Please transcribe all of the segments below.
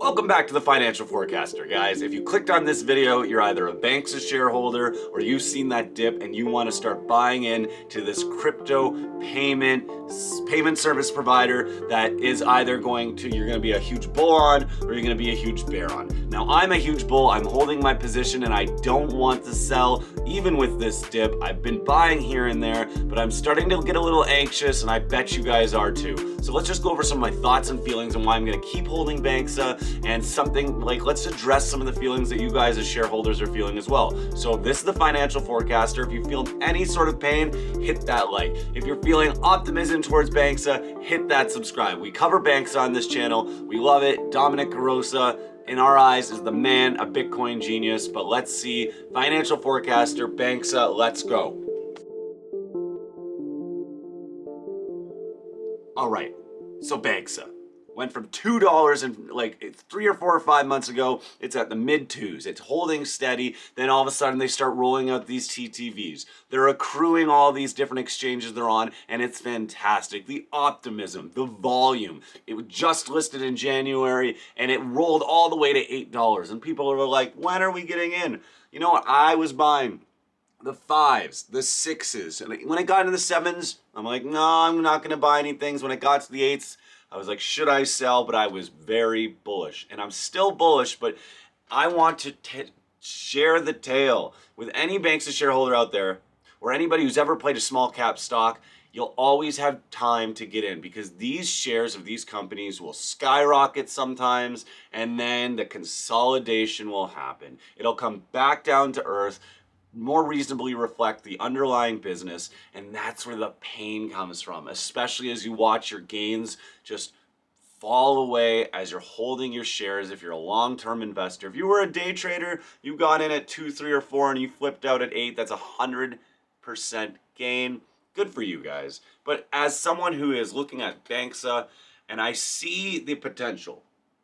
Welcome back to the Financial Forecaster, guys. If you clicked on this video, you're either a Banxa shareholder or you've seen that dip and you want to start buying in to this crypto payment service provider that is either you're going to be a huge bull on or you're going to be a huge bear on. Now, I'm a huge bull. I'm holding my position and I don't want to sell even with this dip. I've been buying here and there, but I'm starting to get a little anxious and I bet you guys are too. So let's just go over some of my thoughts and feelings and why I'm going to keep holding Banxa, and let's address some of the feelings that you guys as shareholders are feeling as well. So this is the Financial Forecaster. If you feel any sort of pain, hit that like. If you're feeling optimism towards Banxa, hit that subscribe. We cover Banxa on this channel. We love it. Dominic Carosa, in our eyes, is the man, a Bitcoin genius. But let's see, Financial Forecaster, Banxa, let's go. All right, so Banxa went from $2 and 3 or 4 or 5 months ago. It's at the mid twos. It's holding steady. Then all of a sudden they start rolling out these TTVs. They're accruing all these different exchanges they're on, and it's fantastic. The optimism, the volume. It was just listed in January, and it rolled all the way to $8. And people are like, when are we getting in? You know what? I was buying the 5s, the 6s. And when it got into the 7s, I'm like, no, I'm not going to buy any things. When it got to the 8s, I was like, should I sell? But I was very bullish. And I'm still bullish, but I want to share the tale with any Banxa shareholder out there or anybody who's ever played a small cap stock. You'll always have time to get in because these shares of these companies will skyrocket sometimes, and then the consolidation will happen. It'll come back down to earth, more reasonably reflect the underlying business, and that's where the pain comes from, especially as you watch your gains just fall away as you're holding your shares. If you're a long-term investor, if you were a day trader, you got in at 2, 3, or 4 and you flipped out at 8, that's 100% gain. Good for you guys. But as someone who is looking at Banxa, and I see the potential,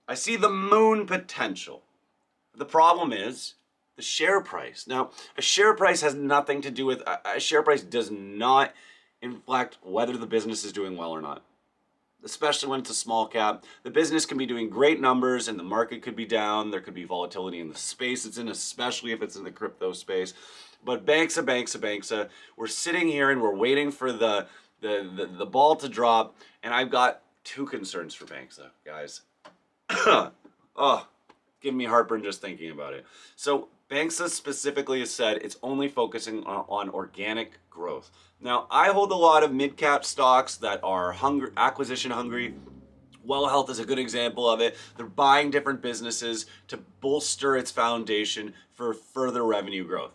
I see the moon potential. The problem is the share price. Now, a share price has nothing to do with, a share price does not inflect whether the business is doing well or not, especially when it's a small cap. The business can be doing great numbers and the market could be down. There could be volatility in the space it's in, especially if it's in the crypto space. But Banxa, we're sitting here and we're waiting for the ball to drop, and I've got 2 concerns for Banxa, guys. Oh, giving me heartburn just thinking about it. So Banxa specifically has said it's only focusing on organic growth. Now, I hold a lot of mid-cap stocks that are acquisition hungry. Well Health is a good example of it. They're buying different businesses to bolster its foundation for further revenue growth.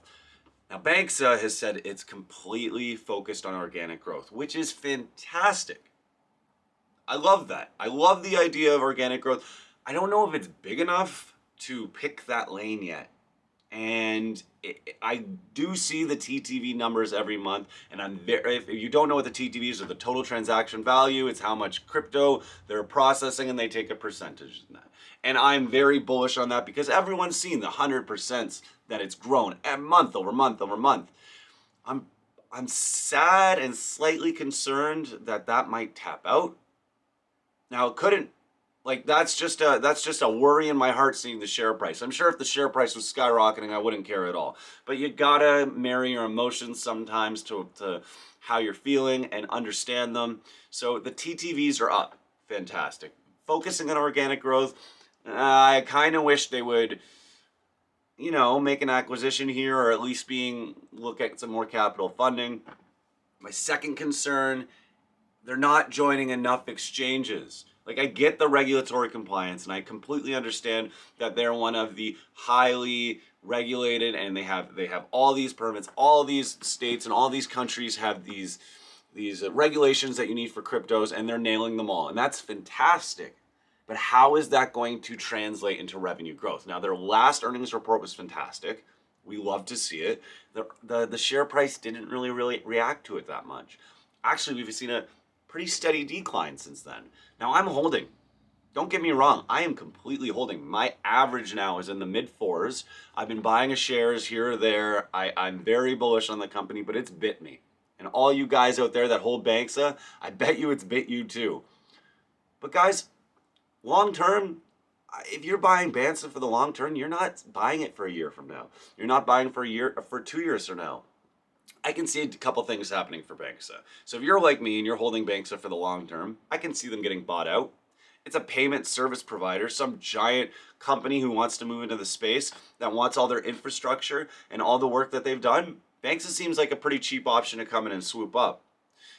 Now, Banxa has said it's completely focused on organic growth, which is fantastic. I love that. I love the idea of organic growth. I don't know if it's big enough to pick that lane yet. And I do see the TTV numbers every month, and if you don't know what the TTVs are, the total transaction value, it's how much crypto they're processing, and they take a percentage in that. And I'm very bullish on that because everyone's seen the 100% that it's grown month over month over month. I'm sad and slightly concerned that might tap out. Now, it couldn't. That's just a worry in my heart seeing the share price. I'm sure if the share price was skyrocketing, I wouldn't care at all. But you gotta marry your emotions sometimes to how you're feeling and understand them. So the TTVs are up. Fantastic. Focusing on organic growth, I kind of wish they would, make an acquisition here or at least look at some more capital funding. My second concern, they're not joining enough exchanges. I get the regulatory compliance, and I completely understand that they're one of the highly regulated, and they have all these permits. All these states and all these countries have these regulations that you need for cryptos, and they're nailing them all, and that's fantastic. But how is that going to translate into revenue growth? Now, their last earnings report was fantastic. We love to see it. The share price didn't really react to it that much. Actually, we've seen a pretty steady decline since then. Now, I'm holding. Don't get me wrong, I am completely holding. My average now is in the mid 4s. I've been buying shares here or there. I'm very bullish on the company, but it's bit me. And all you guys out there that hold Banxa, I bet you it's bit you too. But guys, long term, If you're buying Banxa for the long term, you're not buying it for a year from now. You're not buying for 2 years from now. I can see a couple things happening for Banxa. So if you're like me and you're holding Banxa for the long term, I can see them getting bought out. It's a payment service provider, some giant company who wants to move into the space, that wants all their infrastructure and all the work that they've done. Banxa seems like a pretty cheap option to come in and swoop up.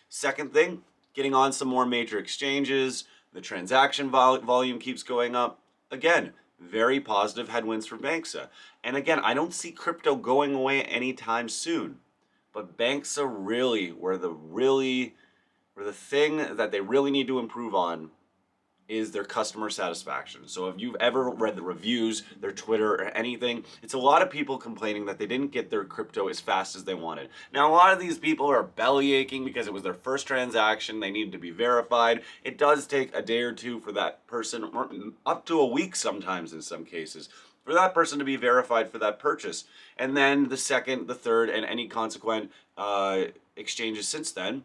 Second thing, getting on some more major exchanges, the transaction volume keeps going up. Again, very positive headwinds for Banxa. And again, I don't see crypto going away anytime soon. But Banxa really, where the thing that they really need to improve on is their customer satisfaction. So if you've ever read the reviews, their Twitter or anything, it's a lot of people complaining that they didn't get their crypto as fast as they wanted. Now, a lot of these people are belly aching because it was their first transaction, they needed to be verified. It does take a day or two for that person, or up to a week sometimes in some cases, for that person to be verified for that purchase. And then the second, the third, and any consequent exchanges since then,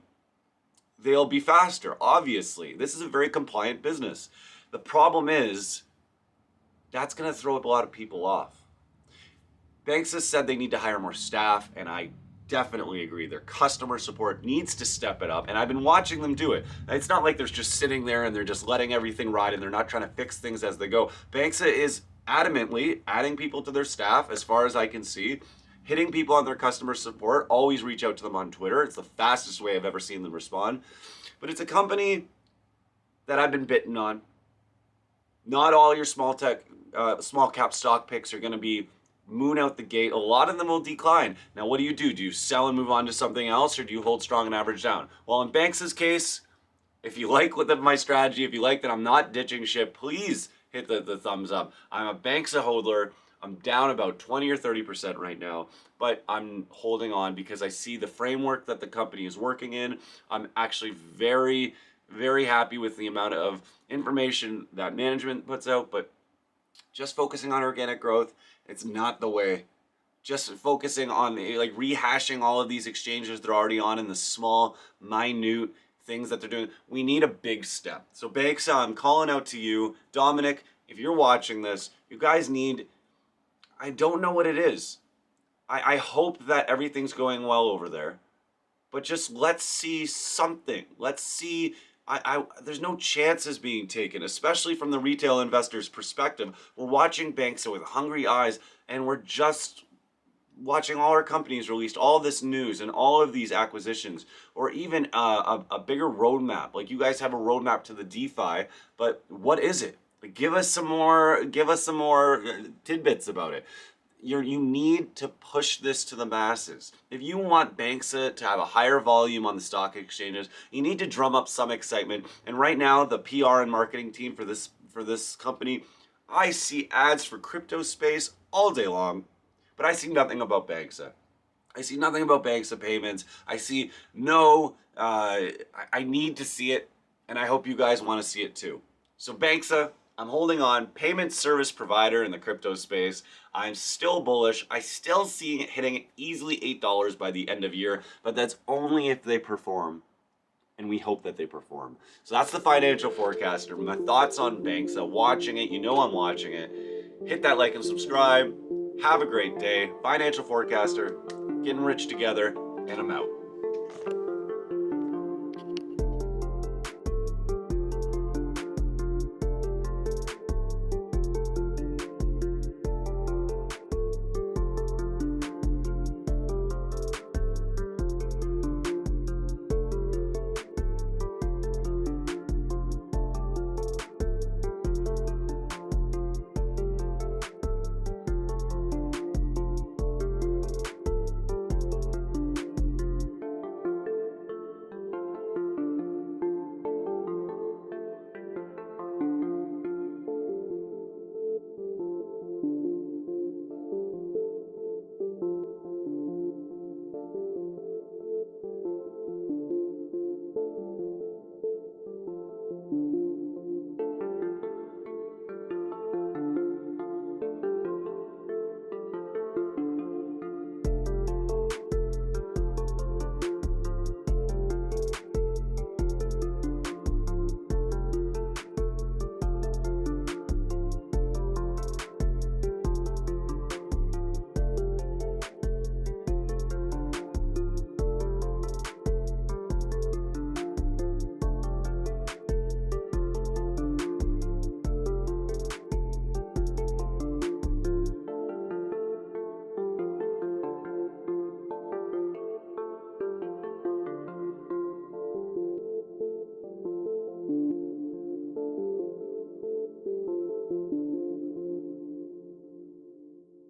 they'll be faster, obviously. This is a very compliant business. The problem is, that's going to throw a lot of people off. Banks has said they need to hire more staff, and I definitely agree. Their customer support needs to step it up, and I've been watching them do it. It's not like they're just sitting there and they're just letting everything ride and they're not trying to fix things as they go. Banxa is adamantly adding people to their staff, as far as I can see, hitting people on their customer support. Always reach out to them on Twitter. It's the fastest way I've ever seen them respond. But it's a company that I've been bitten on. Not all your small cap stock picks are going to be moon out the gate. A lot of them will decline. Now, what do? Do you sell and move on to something else, or do you hold strong and average down? Well, in Banxa's case, if you like my strategy, if you like that I'm not ditching shit, please hit the thumbs up. I'm a Banxa holder. I'm down about 20 or 30% right now, but I'm holding on because I see the framework that the company is working in. I'm actually very, very happy with the amount of information that management puts out, but just focusing on organic growth, it's not the way. Just focusing on rehashing all of these exchanges they're already on and the small, minute things that they're doing. We need a big step. So Banxa, I'm calling out to you. Dominic, if you're watching this, you guys need, I don't know what it is. I hope that everything's going well over there. But just let's see something. Let's see. There's no chances being taken, especially from the retail investor's perspective. We're watching Banxa with hungry eyes, and we're just watching all our companies released all this news and all of these acquisitions, or even a bigger roadmap. Like, you guys have a roadmap to the DeFi, but what is it? Give us some more tidbits about it. You need to push this to the masses. If you want Banxa to have a higher volume on the stock exchanges, you need to drum up some excitement. And right now, the PR and marketing team for this company, I see ads for crypto space all day long, but I see nothing about Banxa. I see nothing about Banxa payments. I see no. I need to see it, and I hope you guys want to see it too. So Banxa, I'm holding on. Payment service provider in the crypto space. I'm still bullish. I still see it hitting easily $8 by the end of year, but that's only if they perform. And we hope that they perform. So that's the financial forecaster. My thoughts on Banxa. Watching it, you know I'm watching it. Hit that like and subscribe. Have a great day. Financial forecaster, getting rich together, and I'm out.